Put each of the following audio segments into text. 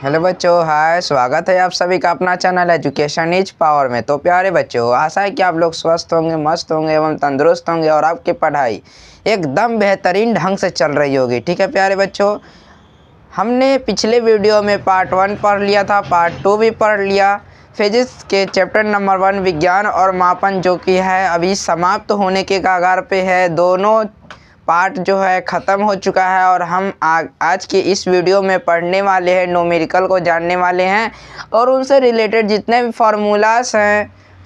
Hello बच्चों, हाय। स्वागत है आप सभी का अपना चैनल एजुकेशन इज पावर में। तो प्यारे बच्चों, आशा है कि आप लोग स्वस्थ होंगे, मस्त होंगे एवं तंदुरुस्त होंगे और आपकी पढ़ाई एकदम बेहतरीन ढंग से चल रही होगी। ठीक है प्यारे बच्चों, हमने पिछले वीडियो में पार्ट 1 पढ़ लिया था, पार्ट 2 भी पढ़ लिया। फिजिक्स के चैप्टर नंबर 1 विज्ञान और मापन जो कि है अभी समाप्त होने के कगार पे है। दोनों पार्ट जो है ख़त्म हो चुका है और हम आज के इस वीडियो में पढ़ने वाले हैं, न्यूमेरिकल को जानने वाले हैं और उनसे रिलेटेड जितने भी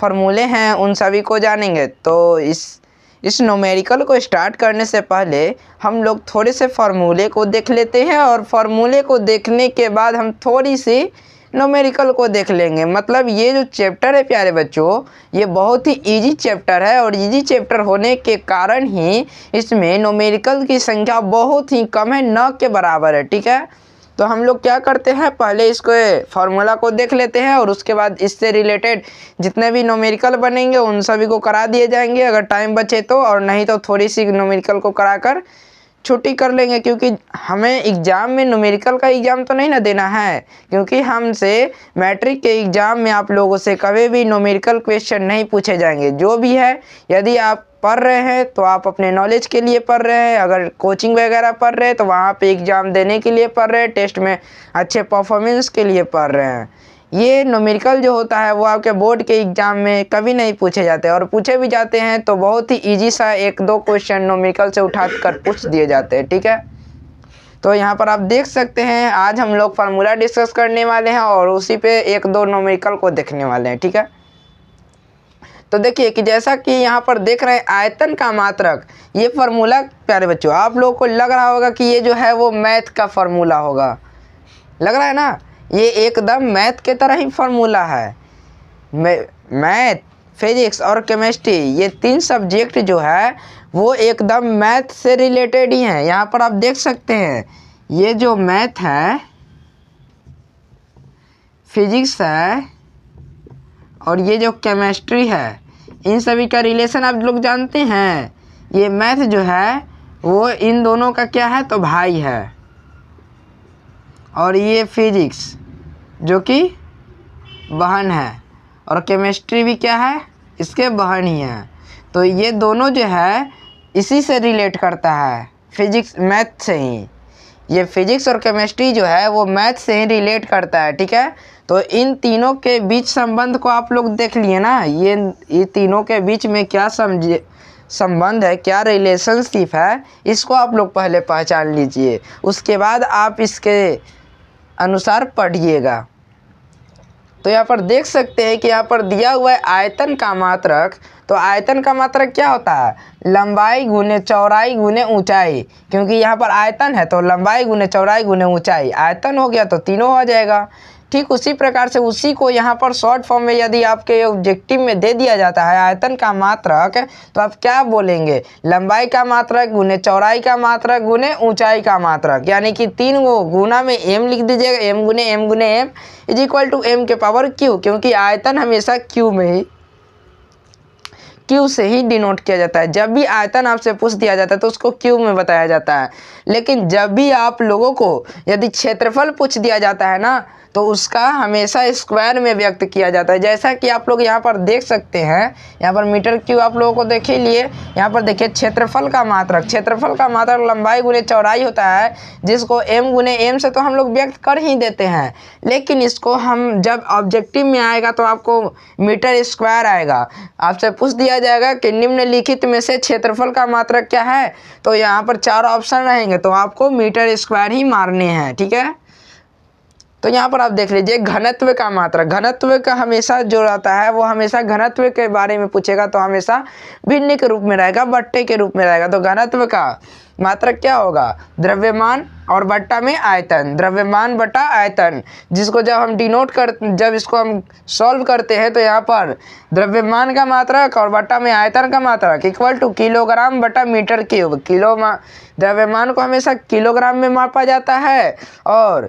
फार्मूले हैं उन सभी को जानेंगे। तो इस न्यूमेरिकल को स्टार्ट करने से पहले हम लोग थोड़े से फार्मूले को देख लेते हैं और फार्मूले को देखने के बाद हम थोड़ी सी न्यूमेरिकल को देख लेंगे। मतलब ये जो चैप्टर है प्यारे बच्चों, ये बहुत ही इजी चैप्टर है और इजी चैप्टर होने के कारण ही इसमें न्यूमेरिकल की संख्या बहुत ही कम है, न के बराबर है। ठीक है, तो हम लोग क्या करते हैं, पहले इसको फार्मूला को देख लेते हैं और उसके बाद इससे रिलेटेड जितने भी न्यूमेरिकल बनेंगे उन सभी को करा दिए जाएंगे अगर टाइम बचे तो, और नहीं तो थोड़ी सी न्यूमेरिकल को कराकर छुट्टी कर लेंगे, क्योंकि हमें एग्ज़ाम में न्यूमेरिकल का एग्ज़ाम तो नहीं ना देना है। क्योंकि हमसे मैट्रिक के एग्ज़ाम में आप लोगों से कभी भी न्यूमेरिकल क्वेश्चन नहीं पूछे जाएंगे। जो भी है, यदि आप पढ़ रहे हैं तो आप अपने नॉलेज के लिए पढ़ रहे हैं, अगर कोचिंग वगैरह पढ़ रहे हैं तो वहाँ पे एग्ज़ाम देने के लिए पढ़ रहे हैं, टेस्ट में अच्छे परफॉर्मेंस के लिए पढ़ रहे हैं। ये न्यूमेरिकल जो होता है वो आपके बोर्ड के एग्ज़ाम में कभी नहीं पूछे जाते, और पूछे भी जाते हैं तो बहुत ही इजी सा 1-2 क्वेश्चन न्यूमेरिकल से उठा कर पूछ दिए जाते हैं। ठीक है, तो यहाँ पर आप देख सकते हैं आज हम लोग फार्मूला डिस्कस करने वाले हैं और उसी पे 1-2 न्यूमेरिकल को देखने वाले हैं। ठीक है, तो देखिए कि जैसा कि यहाँ पर देख रहे हैं आयतन का मात्रक, ये फार्मूला प्यारे बच्चों आप लोगों को लग रहा होगा कि ये जो है वो मैथ का फार्मूला होगा, लग रहा है ना। ये एकदम मैथ के तरह ही फार्मूला है। मैथ, फिजिक्स और केमिस्ट्री, ये 3 सब्जेक्ट जो है वो एकदम मैथ से रिलेटेड ही हैं। यहाँ पर आप देख सकते हैं ये जो मैथ है, फिजिक्स है और ये जो केमिस्ट्री है, इन सभी का रिलेशन आप लोग जानते हैं। ये मैथ जो है वो इन दोनों का क्या है तो भाई है, और ये फिजिक्स जो कि बहन है, और केमिस्ट्री भी क्या है, इसके बहन ही है। तो ये दोनों जो है इसी से रिलेट करता है, फिजिक्स मैथ से ही। ये फिजिक्स और केमिस्ट्री जो है वो मैथ से ही रिलेट करता है। ठीक है, तो इन तीनों के बीच संबंध को आप लोग देख लिए ना। ये तीनों के बीच में क्या संबंध है, क्या रिलेशनशिप है, इसको आप लोग पहले पहचान लीजिए, उसके बाद आप इसके अनुसार पढ़िएगा। तो यहाँ पर देख सकते हैं कि यहाँ पर दिया हुआ है आयतन का मात्रक। तो आयतन का मात्रक क्या होता है, लंबाई गुने चौड़ाई गुने ऊंचाई। क्योंकि यहाँ पर आयतन है तो लंबाई गुने चौड़ाई गुने ऊंचाई, आयतन हो गया तो तीनों हो जाएगा। ठीक उसी प्रकार से उसी को यहाँ पर शॉर्ट फॉर्म में यदि आपके ऑब्जेक्टिव में दे दिया जाता है आयतन का मात्रक, तो आप क्या बोलेंगे, लंबाई का मात्रक गुने चौड़ाई का मात्रक गुने ऊंचाई का मात्रक। यानी कि 3 गो गुना में m लिख दीजिएगा, m गुने m is equal to m के पावर q। क्योंकि आयतन हमेशा q में ही, क्यू से ही डिनोट किया जाता है। जब भी आयतन आपसे पूछ दिया जाता है तो उसको क्यू में बताया जाता है। लेकिन जब भी आप लोगों को यदि क्षेत्रफल पूछ दिया जाता है ना, तो उसका हमेशा स्क्वायर में व्यक्त किया जाता है। जैसा कि आप लोग यहाँ पर देख सकते हैं, यहाँ पर मीटर क्यूब आप लोगों को देख ही लिए। यहाँ पर देखिए क्षेत्रफल का मात्रक लंबाई गुने चौड़ाई होता है, जिसको m गुने m से तो हम लोग व्यक्त कर ही देते हैं। लेकिन इसको हम जब ऑब्जेक्टिव में आएगा तो आपको मीटर स्क्वायर आएगा। आपसे पूछ दिया जाएगा कि निम्नलिखित में से क्षेत्रफल का मात्रक क्या है, तो यहाँ पर 4 ऑप्शन रहेंगे, तो आपको मीटर स्क्वायर ही मारने हैं। ठीक है, तो यहाँ पर आप देख लीजिए घनत्व का मात्रक। घनत्व का हमेशा जो रहता है वो हमेशा घनत्व के बारे में पूछेगा तो हमेशा भिन्न के रूप में रहेगा, बट्टे के रूप में रहेगा। तो घनत्व का मात्रक क्या होगा, द्रव्यमान और बट्टा में आयतन, द्रव्यमान बटा आयतन। जिसको जब हम जब इसको हम सॉल्व करते हैं तो यहाँ पर द्रव्यमान का मात्रक और बट्टा में आयतन का मात्रक इक्वल टू किलोग्राम बटा मीटर क्यूब। द्रव्यमान को हमेशा किलोग्राम में मापा जाता है और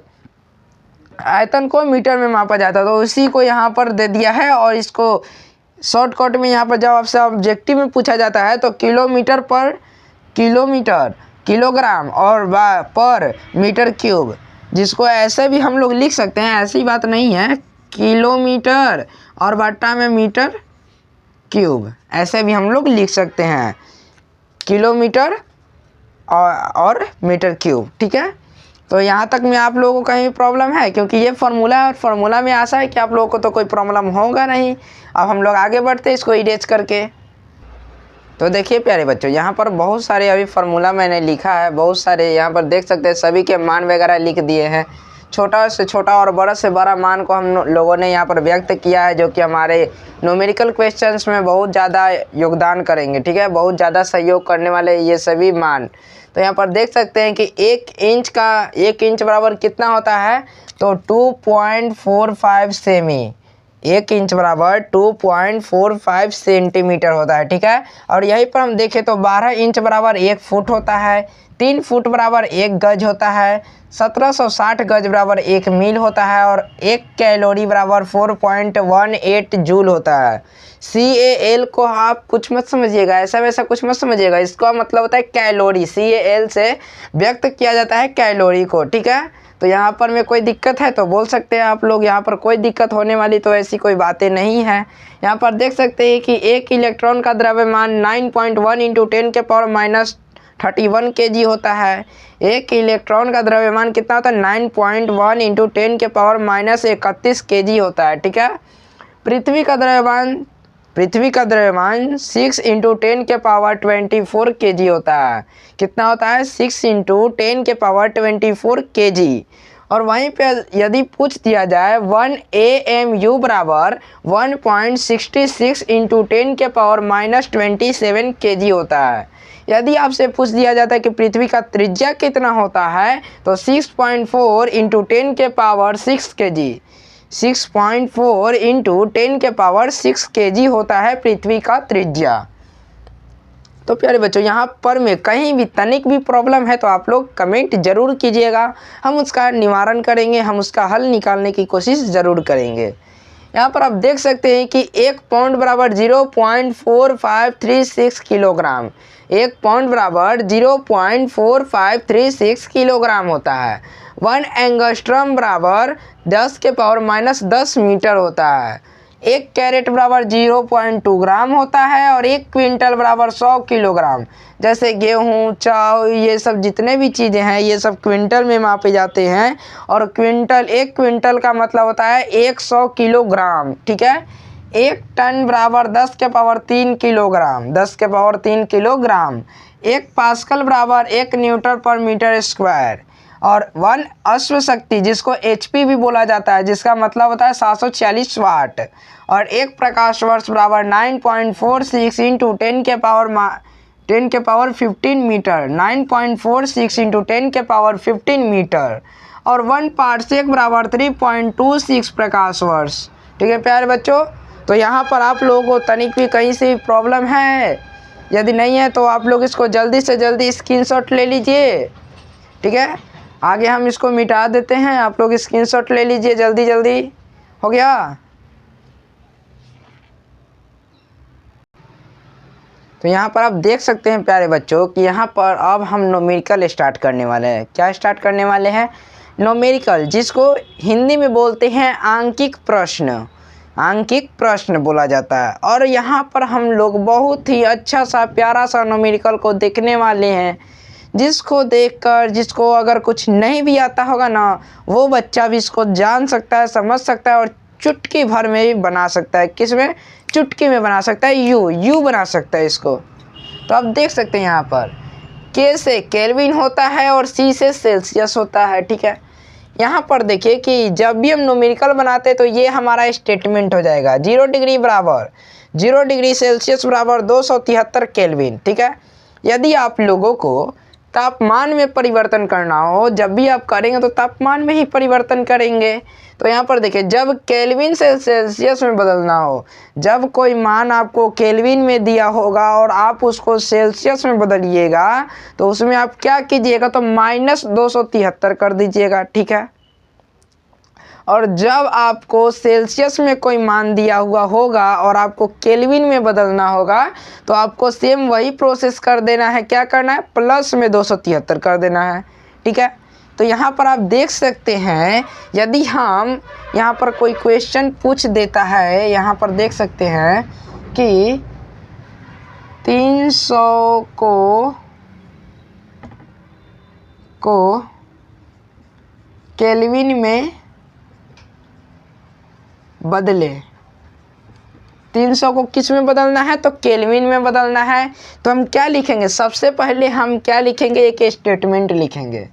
आयतन को मीटर में मापा जाता है। तो उसी को यहाँ पर दे दिया है, और इसको शॉर्टकट में यहाँ पर जब आपसे ऑब्जेक्टिव में पूछा जाता है तो किलोमीटर पर किलोमीटर, किलोग्राम और पर मीटर क्यूब जिसको ऐसे भी हम लोग लिख सकते हैं, ऐसी बात नहीं है, किलोमीटर और बट्टा में मीटर क्यूब, ऐसे भी हम लोग लिख सकते हैं, किलोमीटर और मीटर क्यूब। ठीक है, तो यहाँ तक में आप लोगों को कहीं प्रॉब्लम है? क्योंकि ये फार्मूला है और फार्मूला में आशा है कि आप लोगों को तो कोई प्रॉब्लम होगा नहीं। अब हम लोग आगे बढ़ते हैं इसको इरेज करके। तो देखिए प्यारे बच्चों, यहाँ पर बहुत सारे अभी फार्मूला मैंने लिखा है, बहुत सारे यहाँ पर देख सकते हैं, सभी के मान वगैरह लिख दिए हैं। छोटा से छोटा और बड़ा से बड़ा मान को हम लोगों ने यहाँ पर व्यक्त किया है, जो कि हमारे न्यूमेरिकल क्वेश्चंस में बहुत ज़्यादा योगदान करेंगे। ठीक है, बहुत ज़्यादा सहयोग करने वाले ये सभी मान। तो यहाँ पर देख सकते हैं कि 1 इंच बराबर कितना होता है? तो 2.45 सेमी। 1 इंच बराबर 2.45 सेंटीमीटर होता है। ठीक है, और यहीं पर हम देखें तो 12 इंच बराबर 1 फुट होता है, 3 फुट बराबर 1 गज होता है, 1760 गज बराबर 1 मील होता है, और 1 कैलोरी बराबर 4.18 जूल होता है। CAL को आप कुछ मत समझिएगा, ऐसा वैसा कुछ मत समझिएगा, इसका मतलब होता है कैलोरी। CAL से व्यक्त किया जाता है कैलोरी को। ठीक है, तो यहाँ पर में कोई दिक्कत है तो बोल सकते हैं आप लोग, यहाँ पर कोई दिक्कत होने वाली तो ऐसी कोई बातें नहीं है। यहाँ पर देख सकते हैं कि एक इलेक्ट्रॉन का द्रव्यमान 9.1 × 10⁻31 kg होता है। एक इलेक्ट्रॉन का द्रव्यमान कितना होता है? 9.1 × 10⁻31 kg होता है। ठीक है, पृथ्वी का द्रव्यमान 6 × 10⁻24 kg होता है। कितना होता है? 6 × 10⁻24 kg। और वहीं पे यदि पूछ दिया जाए 1 AMU बराबर 1.66 × 10⁻27 kg होता है। यदि आपसे पूछ दिया जाता है कि पृथ्वी का त्रिज्या कितना होता है, तो 6.4 × 10⁻6 kg, 6.4 × 10⁻6 kg होता है पृथ्वी का त्रिज्या। तो प्यारे बच्चों, यहाँ पर में कहीं भी तनिक भी प्रॉब्लम है तो आप लोग कमेंट ज़रूर कीजिएगा, हम उसका निवारण करेंगे, हम उसका हल निकालने की कोशिश ज़रूर करेंगे। यहाँ पर आप देख सकते हैं कि 1 पाउंड बराबर 0.4536 किलोग्राम, 1 पाउंड बराबर 0.4536 किलोग्राम होता है। 1 एंगस्ट्रम बराबर 10⁻⁻10 मीटर होता है। 1 कैरेट बराबर 0.2 ग्राम होता है, और 1 क्विंटल बराबर 100 किलोग्राम। जैसे गेहूँ, चावल, ये सब जितने भी चीज़ें हैं ये सब क्विंटल में मापे जाते हैं, और एक क्विंटल का मतलब होता है 100 किलोग्राम। ठीक है, 1 टन बराबर 10⁻3 किलोग्राम, 10⁻3 किलोग्राम। 1 पास्कल बराबर 1 न्यूटन पर मीटर स्क्वायर, और 1 अश्व शक्ति जिसको HP भी बोला जाता है, जिसका मतलब होता है 746 वाट, और 1 प्रकाश वर्ष बराबर 9.46 × 10⁻15 मीटर, 9.46 × 10⁻15 मीटर, और 1 पारसेक बराबर 3.26 प्रकाश वर्ष। ठीक है प्यारे बच्चों, तो यहाँ पर आप लोगों को तनिक भी कहीं से प्रॉब्लम है? यदि नहीं है तो आप लोग इसको जल्दी से जल्दी स्क्रीनशॉट ले लीजिए। ठीक है, आगे हम इसको मिटा देते हैं, आप लोग स्क्रीनशॉट ले लीजिए जल्दी जल्दी। हो गया? तो यहाँ पर आप देख सकते हैं प्यारे बच्चों कि यहाँ पर अब हम न्यूमेरिकल स्टार्ट करने वाले हैं। क्या स्टार्ट करने वाले हैं? न्यूमेरिकल, जिसको हिंदी में बोलते हैं आंकिक प्रश्न, आंकिक प्रश्न बोला जाता है। और यहाँ पर हम लोग बहुत ही अच्छा सा प्यारा सा न्यूमेरिकल को देखने वाले हैं, जिसको देखकर जिसको अगर कुछ नहीं भी आता होगा ना, वो बच्चा भी इसको जान सकता है, समझ सकता है, और चुटकी भर में भी बना सकता है। किस में? चुटकी में बना सकता है, यू बना सकता है इसको। तो आप देख सकते हैं यहाँ पर K से केल्विन होता है और C से सेल्सियस होता है। ठीक है, यहाँ पर देखिए कि जब भी हम न्यूमेरिकल बनाते हैं तो ये हमारा स्टेटमेंट हो जाएगा। 0 डिग्री बराबर 0 डिग्री सेल्सियस बराबर 273 केल्विन। ठीक है, यदि आप लोगों को तापमान में परिवर्तन करना हो, जब भी आप करेंगे तो तापमान में ही परिवर्तन करेंगे। तो यहाँ पर देखिए, जब केल्विन से सेल्सियस में बदलना हो, जब कोई मान आपको केल्विन में दिया होगा और आप उसको सेल्सियस में बदलिएगा, तो उसमें आप क्या कीजिएगा? तो -273 कर दीजिएगा। ठीक है, और जब आपको सेल्सियस में कोई मान दिया हुआ होगा और आपको केल्विन में बदलना होगा, तो आपको सेम वही प्रोसेस कर देना है। क्या करना है? प्लस में 273 कर देना है। ठीक है, तो यहाँ पर आप देख सकते हैं, यदि हम यहाँ पर कोई क्वेश्चन पूछ देता है, यहाँ पर देख सकते हैं कि 300 को केल्विन में बदले। 300 को किस में बदलना है? तो केल्विन में बदलना है। तो हम क्या लिखेंगे? सबसे पहले हम क्या लिखेंगे? एक स्टेटमेंट लिखेंगे।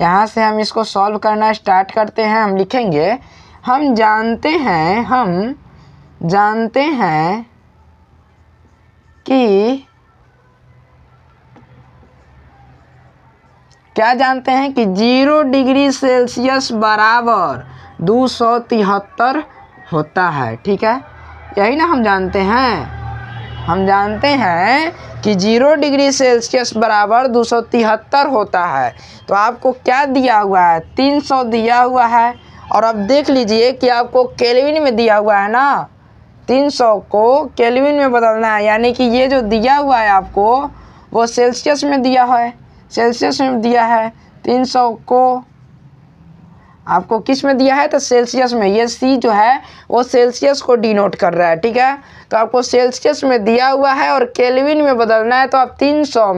यहाँ से हम इसको सॉल्व करना स्टार्ट करते हैं। हम लिखेंगे, हम जानते हैं कि क्या जानते हैं कि 0 डिग्री सेल्सियस बराबर 273 होता है। ठीक है, यही ना हम जानते हैं। हम जानते हैं कि 0 डिग्री सेल्सियस बराबर 273 होता है। तो आपको क्या दिया हुआ है? 300 दिया हुआ है। और अब देख लीजिए कि आपको केल्विन में दिया हुआ है ना, 300 को केल्विन में बदलना है। यानी कि ये जो दिया हुआ है आपको, वो सेल्सियस में दिया है, सेल्सियस में दिया है। 300 को आपको किस में दिया है? तो सेल्सियस में। ये सी जो है वो सेल्सियस को डिनोट कर रहा है। ठीक है, तो आपको सेल्सियस में दिया हुआ है और केल्विन में बदलना है। तो आप 300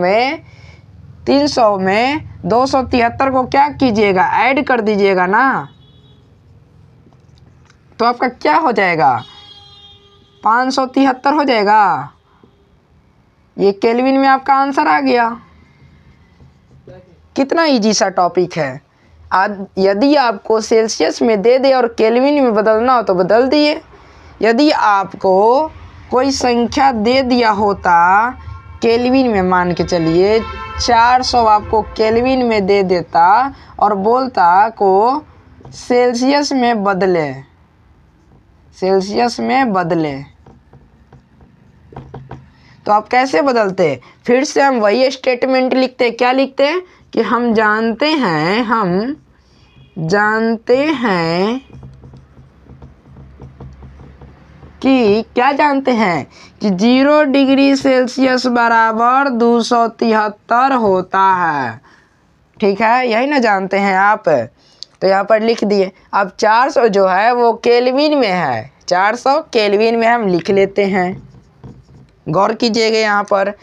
में 273 को क्या कीजिएगा? ऐड कर दीजिएगा ना। तो आपका क्या हो जाएगा? 573 हो जाएगा। ये केल्विन में आपका आंसर आ गया। कितना इजी सा टॉपिक है। यदि आपको सेल्सियस में दे दे और केल्विन में बदलना हो तो बदल दिए। यदि आपको कोई संख्या दे दिया होता केल्विन में, मान के चलिए 400 आपको केल्विन में दे देता और बोलता को सेल्सियस में बदले, सेल्सियस में बदले, तो आप कैसे बदलते? फिर से हम वही स्टेटमेंट लिखते। क्या लिखते? कि हम जानते हैं कि क्या जानते हैं? कि 0 डिग्री सेल्सियस बराबर 273 होता है। ठीक है, यही ना जानते हैं आप। तो यहाँ पर लिख दिए। अब 400 जो है वो केल्विन में है, 400 केल्विन में हम लिख लेते हैं। गौर कीजिएगा यहाँ पर।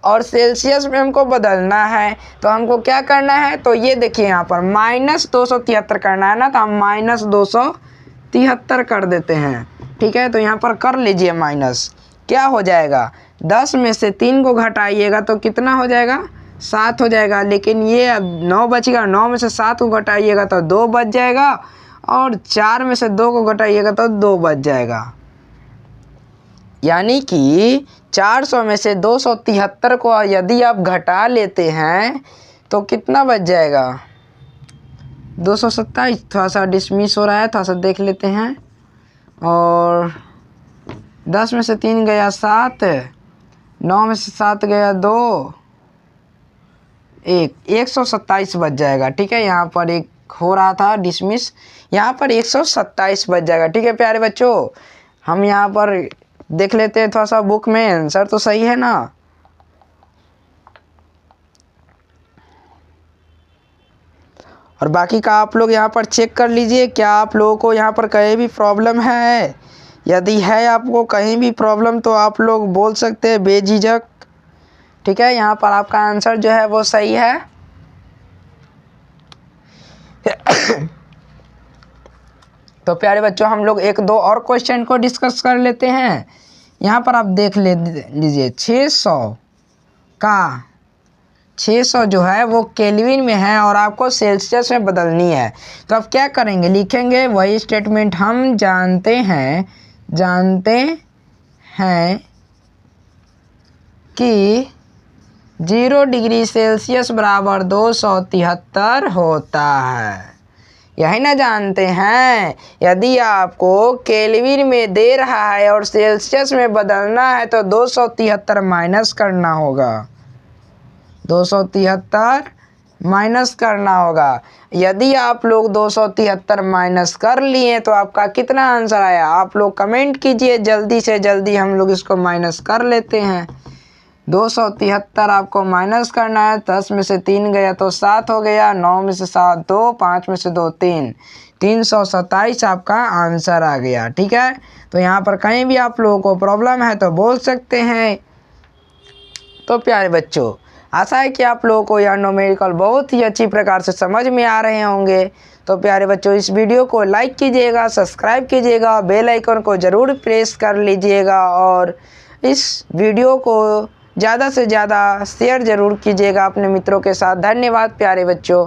और सेल्सियस में हमको बदलना है, तो हमको क्या करना है? तो ये देखिए यहाँ पर -273 करना है ना, तो हम -273 कर देते हैं। ठीक है, तो यहाँ पर कर लीजिए माइनस। क्या हो जाएगा? 10 में से 3 को घटाइएगा तो कितना हो जाएगा? 7 हो जाएगा। लेकिन ये अब 9 बचेगा, 9 में से 7 को घटाइएगा तो 2 बच जाएगा, और 4 में से 2 को घटाइएगा तो 2 बच जाएगा। यानी कि 400 में से 273 को यदि आप घटा लेते हैं तो कितना बच जाएगा? 227। थोड़ा सा डिसमिस हो रहा है, थोड़ा सा देख लेते हैं। और 10 में से 3 गया 7, 9 में से 7 गया 2, 127 बच जाएगा। ठीक है, यहाँ पर एक हो रहा था डिसमिस, यहाँ पर 127 बच जाएगा। ठीक है प्यारे बच्चों, हम यहाँ पर देख लेते हैं थोड़ा सा बुक में, आंसर तो सही है ना। और बाकी का आप लोग यहाँ पर चेक कर लीजिए, क्या आप लोगों को यहाँ पर कहीं भी प्रॉब्लम है? यदि है आपको कहीं भी प्रॉब्लम तो आप लोग बोल सकते हैं बेझिझक। ठीक है, यहाँ पर आपका आंसर जो है वो सही है। तो प्यारे बच्चों, हम लोग 1-2 और क्वेश्चन को डिस्कस कर लेते हैं। यहाँ पर आप देख लीजिए 600 जो है वो केल्विन में है और आपको सेल्सियस में बदलनी है। तो आप क्या करेंगे? लिखेंगे वही स्टेटमेंट, हम जानते हैं कि 0 डिग्री सेल्सियस बराबर 273 होता है। यही ना जानते हैं। यदि आपको केल्विन में दे रहा है और सेल्सियस में बदलना है तो 273 माइनस करना होगा, 273 माइनस करना होगा। यदि आप लोग 273 माइनस कर लिए तो आपका कितना आंसर आया? आप लोग कमेंट कीजिए जल्दी से जल्दी, हम लोग इसको माइनस कर लेते हैं। 273 आपको माइनस करना है। 10 में से 3 गया तो 7 हो गया, 9 में से 7 2, 5 में से 2 3, 327 आपका आंसर आ गया। ठीक है, तो यहाँ पर कहीं भी आप लोगों को प्रॉब्लम है तो बोल सकते हैं। तो प्यारे बच्चों, आशा है कि आप लोगों को यह न्यूमेरिकल बहुत ही अच्छी प्रकार से समझ में आ रहे होंगे। तो प्यारे बच्चों, इस वीडियो को लाइक कीजिएगा, सब्सक्राइब कीजिएगा, बेल आइकन को ज़रूर प्रेस कर लीजिएगा और इस वीडियो को ज़्यादा से ज़्यादा शेयर ज़रूर कीजिएगा अपने मित्रों के साथ। धन्यवाद प्यारे बच्चों।